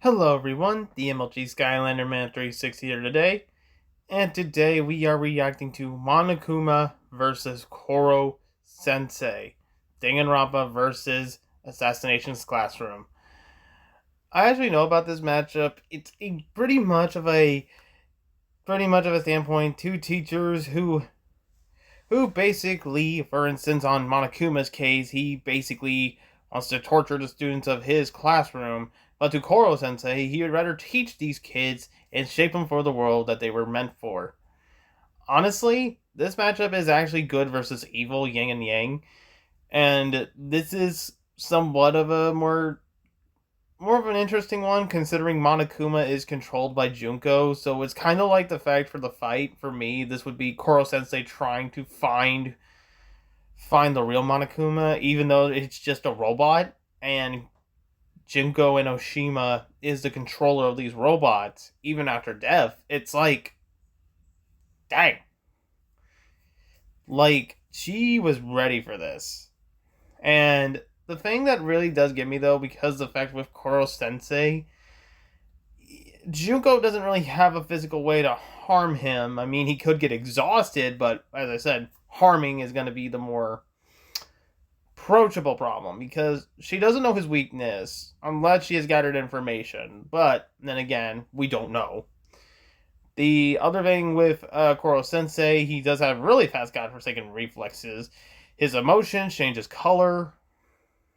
Hello everyone, the MLG Skylander Man 360 here today, and today we are reacting to Monokuma versus Koro Sensei, Danganronpa versus Assassination's Classroom. I actually know about this matchup. It's pretty much of a standpoint, two teachers who basically, for instance, on Monokuma's case, he basically wants to torture the students of his classroom. But to Koro Sensei, he would rather teach these kids and shape them for the world that they were meant for. Honestly, this matchup is actually good versus evil, yin and yang, and this is somewhat of a more of an interesting one considering Monokuma is controlled by Junko, so it's kind of like the fact for the fight for me. This would be Koro Sensei trying to find the real Monokuma, even though it's just a robot, and Junko and Oshima is the controller of these robots, even after death. It's like, dang. Like, she was ready for this. And the thing that really does get me, though, because the fact with Koro Sensei, Junko doesn't really have a physical way to harm him. I mean, he could get exhausted, but as I said, harming is going to be the more approachable problem because she doesn't know his weakness unless she has gathered information. But then again, we don't know. The other thing with Koro Sensei, he does have really fast godforsaken reflexes. His emotions change his color,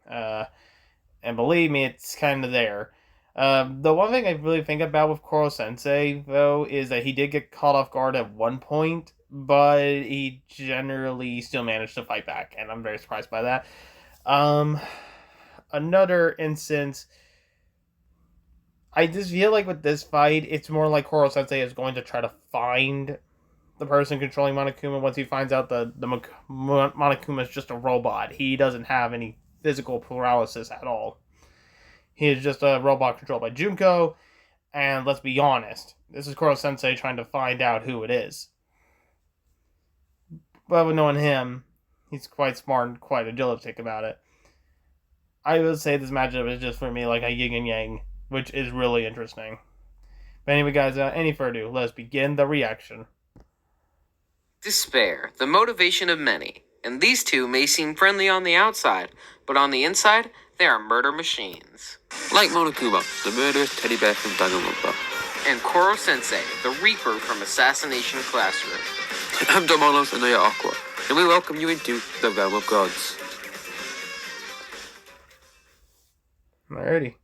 and believe me, it's kind of there. The one thing I really think about with Koro Sensei, though, is that he did get caught off guard at one point, but he generally still managed to fight back, and I'm very surprised by that. Another instance, I just feel like with this fight, it's more like Koro Sensei is going to try to find the person controlling Monokuma once he finds out the Monokuma is just a robot. He doesn't have any physical paralysis at all. He is just a robot controlled by Junko, and let's be honest, this is Koro Sensei trying to find out who it is. But with knowing him, he's quite smart and quite agilitic about it. I would say this matchup is just for me like a yin and yang, which is really interesting. But anyway, guys, any further ado, let's begin the reaction. Despair, the motivation of many, and these two may seem friendly on the outside, but on the inside, they are murder machines. Like Monokuma, the murderous teddy bear from Danganronpa. And Koro Sensei, the Reaper from Assassination Classroom. I'm Domanos and they are Aqua, and we welcome you into the realm of gods. Alrighty.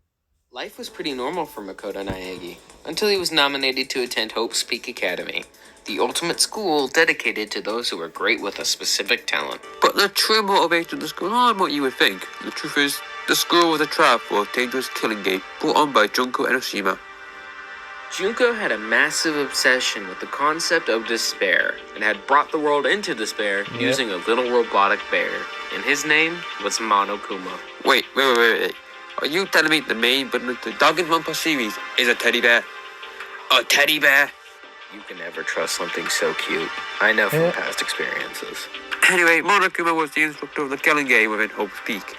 Life was pretty normal for Makoto Naegi, until he was nominated to attend Hope's Peak Academy, the ultimate school dedicated to those who are great with a specific talent. But the true motivation of the school aren't what you would think. The truth is, the school was a trap for a dangerous killing game brought on by Junko and Oshima. Junko had a massive obsession with the concept of despair, and had brought the world into despair using a little robotic bear, and his name was Monokuma. Wait. Are you telling me the main villain of the Danganronpa series is a teddy bear? A teddy bear? You can never trust something so cute. I know from past experiences. Anyway, Monokuma was the instructor of the killing game within Hope's Peak,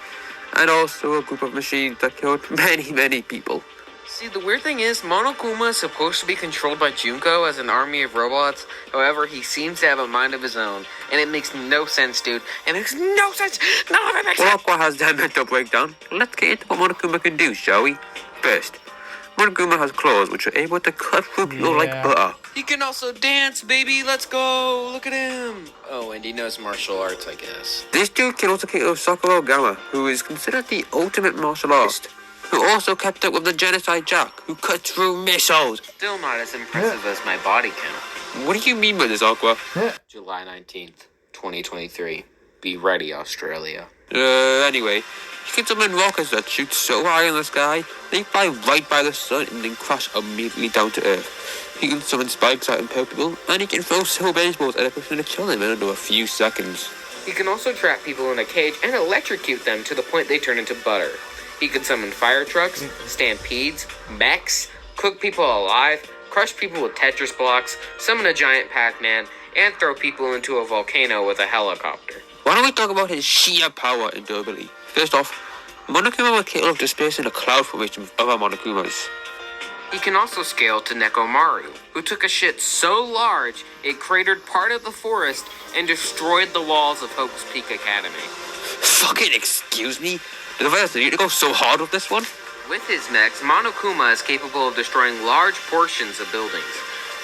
and also a group of machines that killed many people. See, the weird thing is, Monokuma is supposed to be controlled by Junko as an army of robots. However, he seems to have a mind of his own. And it makes no sense, dude. It makes no sense. None of it makes sense. Well, Aqua has that mental breakdown. Let's get into what Monokuma can do, shall we? First, Monokuma has claws which are able to cut through people like butter. He can also dance, baby. Let's go. Look at him. Oh, and he knows martial arts, I guess. This dude can also kick off Sakura Ogama, who is considered the ultimate martial artist, who also kept up with the Genocide Jack, who cuts through missiles. Still not as impressive as my body count. What do you mean by this, Aqua? July 19th, 2023. Be ready, Australia. Anyway, he can summon rockets that shoot so high in the sky, they fly right by the sun and then crash immediately down to Earth. He can summon spikes out impale people, and he can throw so baseballs at a person to kill him in under a few seconds. He can also trap people in a cage and electrocute them to the point they turn into butter. He can summon fire trucks, stampedes, mechs, cook people alive, crush people with Tetris blocks, summon a giant Pac-Man, and throw people into a volcano with a helicopter. Why don't we talk about his sheer power and durability? First off, Monokuma was capable of displacing a cloud formation of other Monokumas. He can also scale to Nekomaru, who took a shit so large it cratered part of the forest and destroyed the walls of Hope's Peak Academy. Fucking excuse me? Did I need to go so hard with this one? With his mechs, Monokuma is capable of destroying large portions of buildings.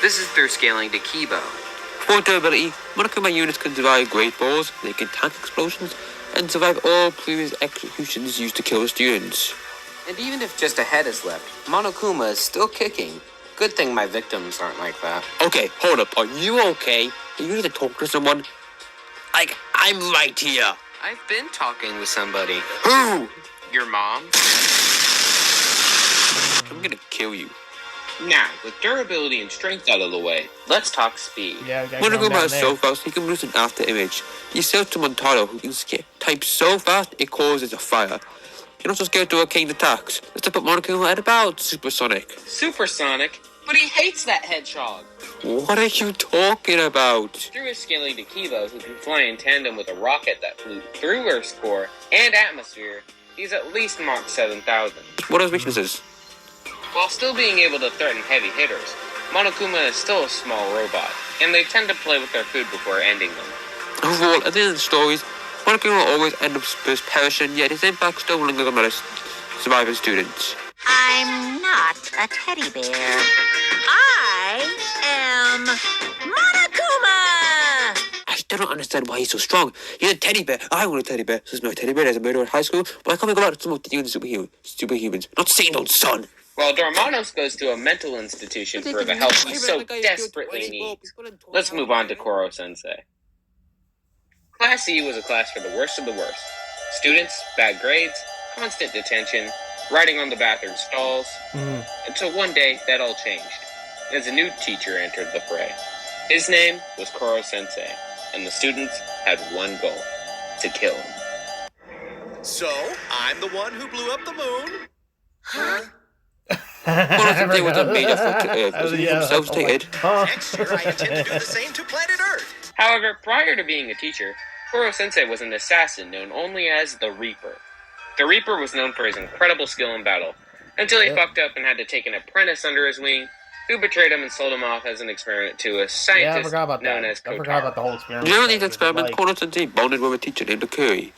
This is through scaling to Kibo. For durability, Monokuma units can survive great balls, they can tank explosions, and survive all previous executions used to kill the students. And even if just a head is left, Monokuma is still kicking. Good thing my victims aren't like that. Okay, hold up. Are you okay? Do you need to talk to someone? Like, I'm right here. I've been talking with somebody. Who? Your mom? I'm gonna kill you. Now, with durability and strength out of the way, let's talk speed. Yeah, we gotta calm Monokuma down is there. so fast he can produce an after image. He sells to Montaro who can type so fast it causes a fire. He can also scale to arcane attacks. Let's put Monokuma at about supersonic. Supersonic? But he hates that hedgehog. What are you talking about? Through his scaling to Kibo, who can fly in tandem with a rocket that flew through Earth's core and atmosphere, he's at least Mach 7000. What are his weaknesses? While still being able to threaten heavy hitters, Monokuma is still a small robot, and they tend to play with their food before ending them. Overall, at the end of the stories, Monokuma always ends up perishing, yet his impact still lingers on most surviving students. I'm not a teddy bear. I am Monokuma! I still don't understand why he's so strong. He's a teddy bear. I want a teddy bear. This is my teddy bear as a murderer in high school, but I can't go out to some of the superhumans. Not Satan's son. While Dormanos goes to a mental institution for the help he so desperately needs, let's move on to Korosensei. Class E was a class for the worst of the worst. Students, bad grades, constant detention, writing on the bathroom stalls, until one day that all changed, as a new teacher entered the fray. His name was Korosensei, and the students had one goal: to kill him. So, I'm the one who blew up the moon? Huh? Korosensei was a major threat to Earth as he himself stated. Next year, I intend to do the same to planet Earth. However, prior to being a teacher, Korosensei was an assassin known only as the Reaper. The Reaper was known for his incredible skill in battle, until he fucked up and had to take an apprentice under his wing, who betrayed him and sold him off as an experiment to a Yeah, I scientist forgot about known that. as I forgot about the Kotaro. whole experiment. During thing, these experiments, like, Korosensei bonded with a teacher named Akuri.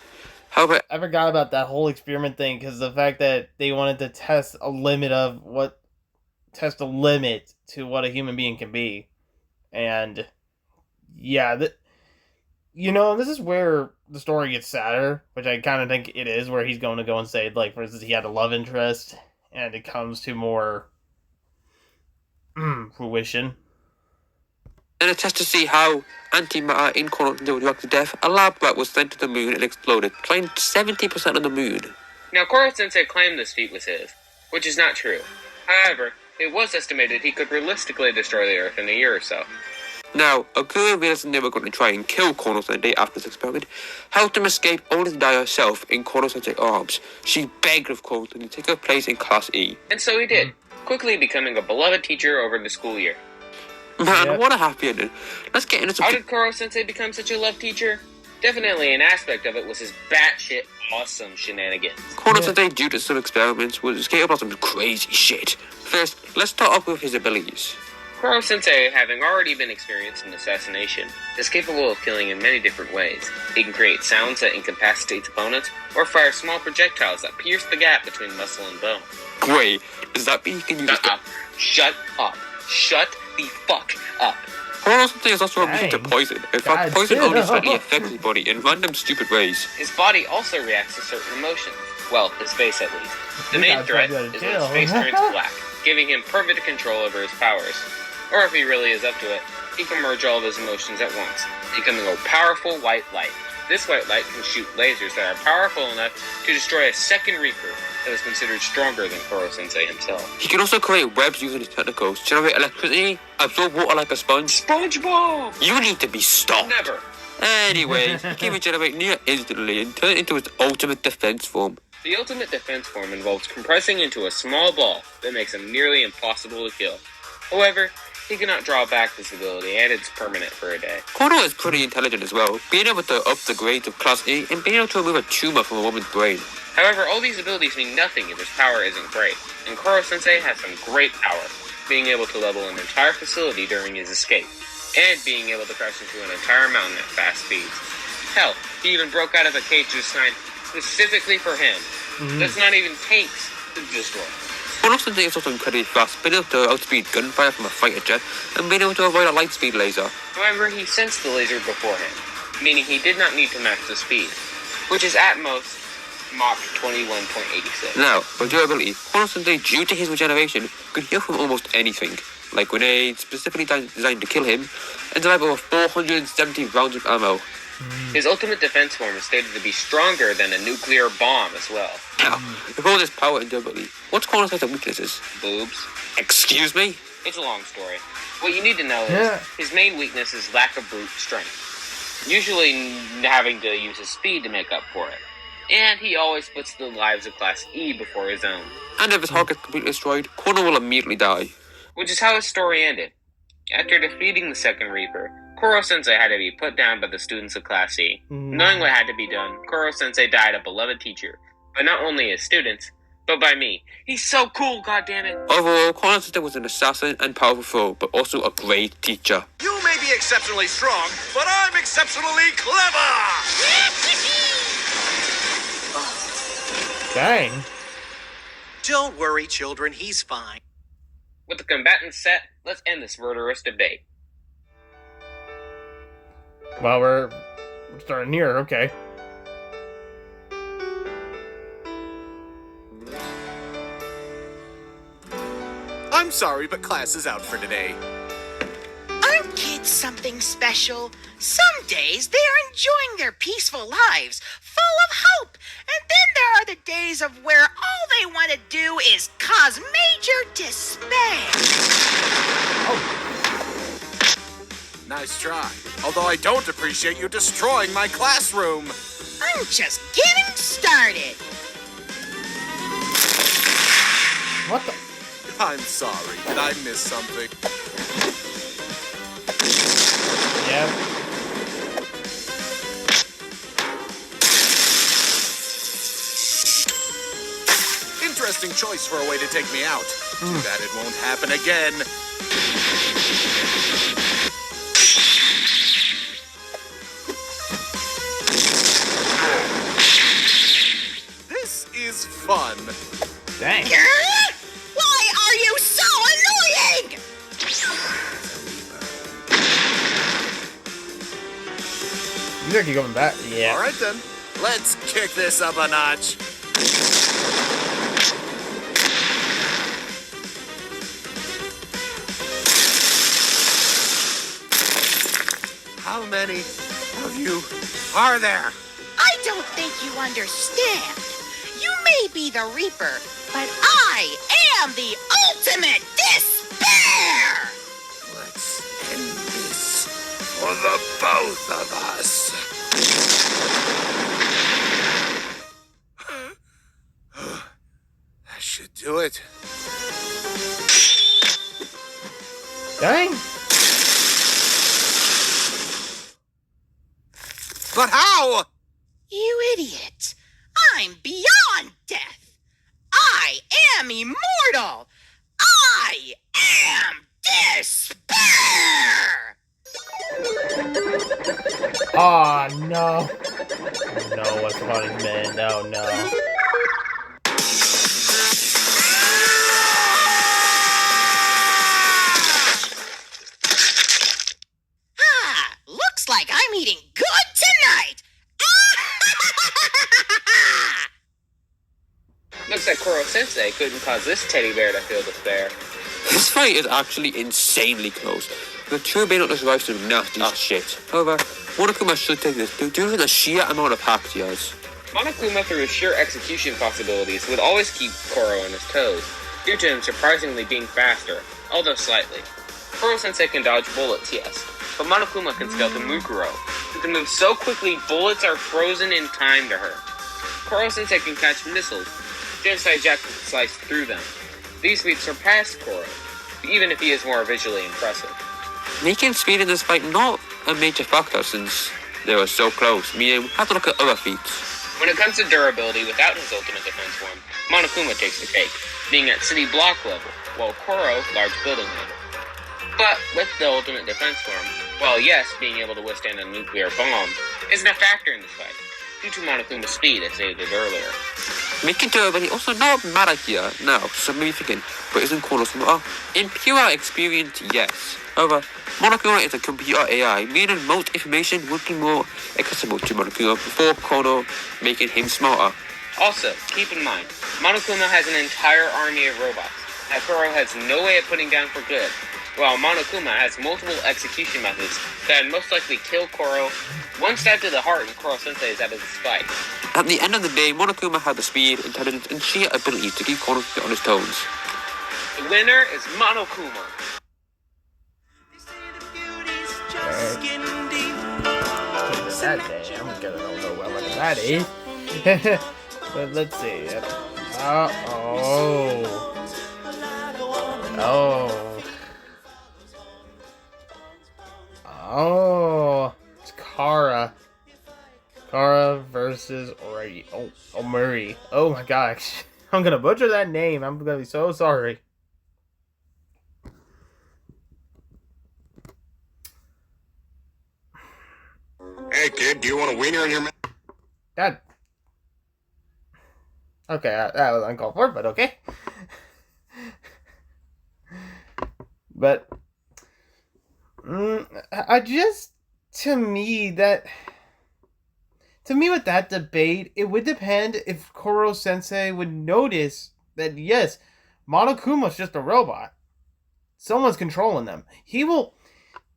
However, I forgot about that whole experiment thing because the fact that they wanted to test a limit to what a human being can be, and yeah, this is where the story gets sadder, which I kind of think it is, where he's going to go and say, like, for instance, he had a love interest, and it comes to more fruition. in a test to see how antimatter in Korosensei would react to death, a lab rat was sent to the moon and exploded, killing 70% of the moon. Now, Korosensei claimed this feat was his, which is not true. However, it was estimated he could realistically destroy the Earth in a year or so. Now, Akuri realizing they were going to try and kill Korosensei after this experiment, helped him escape only to die herself in Korosensei's arms. She begged of Korosensei to take her place in Class E. And so he did, quickly becoming a beloved teacher over the school year. Man, Yep. what a happy ending. Let's get into How some... did Korosensei become such a loved teacher? Definitely an aspect of it was his batshit awesome shenanigans. Korosensei, due to some experiments, was capable of some crazy shit. First, let's start off with his abilities. Korosensei, having already been experienced in assassination, is capable of killing in many different ways. He can create sounds that incapacitate opponents, or fire small projectiles that pierce the gap between muscle and bone. Great. Does that mean he can use... Shut up. Shut up. Shut the fuck up. Korosensei is also immune to Dang. poison. In fact, God poison damn. only slightly affects his body in random stupid ways. His body also reacts to certain emotions. Well, his face at least. The You main gotta threat try is to when his kill. face turns black, giving him perfect control over his powers. Or if he really is up to it, he can merge all of his emotions at once, becoming a powerful white light. This white light can shoot lasers that are powerful enough to destroy a second Reaper that was considered stronger than Korosensei himself. He can also create webs using his tentacles, generate electricity, absorb water like a sponge. SpongeBob! You need to be stopped. Never! Anyways, he can regenerate near instantly and turn into his ultimate defense form. The ultimate defense form involves compressing into a small ball that makes him nearly impossible to kill. However, He cannot draw back this ability, and it's permanent for a day. Koro is pretty intelligent as well, being able to up the grades of Class A and being able to remove a tumor from a woman's brain. However, all these abilities mean nothing if his power isn't great, and Korosensei has some great power, being able to level an entire facility during his escape, and being able to crash into an entire mountain at fast speeds. Hell, he even broke out of a cage designed specifically for him. That's not even tanks to destroy. Korosensei is also incredibly fast, being able to outspeed gunfire from a fighter jet and being able to avoid a light speed laser. However, he sensed the laser beforehand, meaning he did not need to match the speed, which is at most Mach 21.86. Now, for durability, Korosensei, due to his regeneration, could heal from almost anything, like grenades specifically designed to kill him, and survive over 470 rounds of ammo. His ultimate defense form is stated to be stronger than a nuclear bomb as well. Now, with all this power and durability, what's Korosensei's weaknesses? Boobs. Excuse me? It's a long story. What you need to know is his main weakness is lack of brute strength, usually having to use his speed to make up for it. And he always puts the lives of Class E before his own. And if his heart gets completely destroyed, Koro will immediately die. Which is how his story ended. After defeating the Second Reaper, Korosensei had to be put down by the students of Class E. Knowing what had to be done, Korosensei died a beloved teacher, but not only his students, but by me. He's so cool, goddammit! Overall, Korosensei was an assassin and powerful foe, but also a great teacher. You may be exceptionally strong, but I'm exceptionally clever! Dang. Don't worry, children, he's fine. With the combatants set, let's end this murderous debate. Well, we're starting here, okay. I'm sorry, but class is out for today. Aren't kids something special? Some days they are enjoying their peaceful lives, full of hope. And then there are the days of where all they want to do is cause major despair. Nice try. Although I don't appreciate you destroying my classroom. I'm just getting started. What the? I'm sorry. Did I miss something? Yeah. Interesting choice for a way to take me out. Too bad it won't happen again. This is fun. Dang. Why are you so annoying? You think you're going back? Yeah. All right then. Let's kick this up a notch. How many of you are there? I don't think you understand. You may be the Reaper, but I am the ultimate despair! Let's end this for the both of us. That should do it. Dang. But how? You idiot. I'm beyond death. I am immortal. I am despair! Oh, no. No, what's funny, man? No, no. Looks like I'm eating good tonight. Looks like Korosensei couldn't cause this teddy bear to feel despair. This fight is actually insanely close. The two may not survive some nasty shit. However, Monokuma should take this due to the sheer amount of hacks he has. Monokuma, through his sheer execution possibilities, would always keep Koro on his toes, due to him surprisingly being faster, although slightly. Korosensei can dodge bullets, yes, but Monokuma can scale to Mukuro, who can move so quickly bullets are frozen in time to her. Korosensei can catch missiles, Gensai Jack can slice through them. These feats surpass Koro. even if he is more visually impressive. Making speed in this fight not a major factor since they were so close, meaning we have to look at other feats. When it comes to durability without his ultimate defense form, Monokuma takes the cake, being at city block level, while Koro large building level. But with the ultimate defense form, while yes, being able to withstand a nuclear bomb isn't a factor in this fight, due to Monokuma's speed as stated earlier. Making durability also not matter here now, significant, but isn't Korosensei. In pure experience, yes. However, Monokuma is a computer AI, meaning most information would be more accessible to Monokuma before Koro making him smarter. Also, keep in mind, Monokuma has an entire army of robots that Koro has no way of putting down for good, while Monokuma has multiple execution methods that would most likely kill Koro one stab to the heart and Korosensei is out of this fight. At the end of the day, Monokuma had the speed, intelligence, and sheer ability to keep Koro on his toes. The winner is Monokuma. That day, I'm gonna don't know what that is. But let's see. It's Kara. Kara versus Omuri. Oh my gosh. I'm gonna butcher that name. I'm gonna be so sorry. Hey, kid, do you want a wiener in your mouth? That. Okay, that was uncalled for, but okay. But to me with that debate, it would depend if Korosensei would notice that yes, Monokuma's just a robot. Someone's controlling them. He will.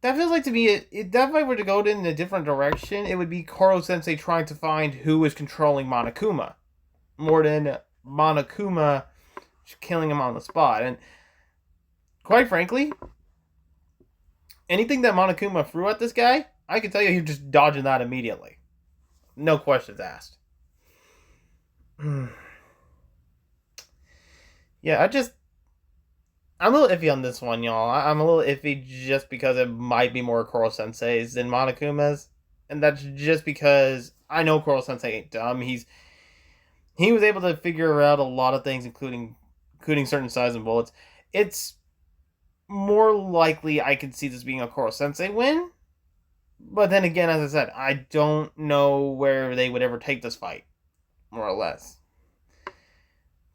That feels like to me, if that fight were to go in a different direction, it would be Korosensei trying to find who is controlling Monokuma, more than Monokuma killing him on the spot. And quite frankly, anything that Monokuma threw at this guy, I can tell you he was just dodging that immediately. No questions asked. Yeah, I'm a little iffy on this one, y'all. I'm a little iffy just because it might be more Korosensei's than Monokuma's. And that's just because I know Korosensei ain't dumb. He was able to figure out a lot of things, including certain size and bullets. It's more likely I could see this being a Korosensei win. But then again, as I said, I don't know where they would ever take this fight. More or less.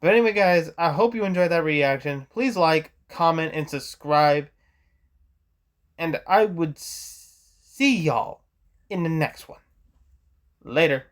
But anyway, guys, I hope you enjoyed that reaction. Please like, comment, and subscribe. And I would see y'all in the next one. Later.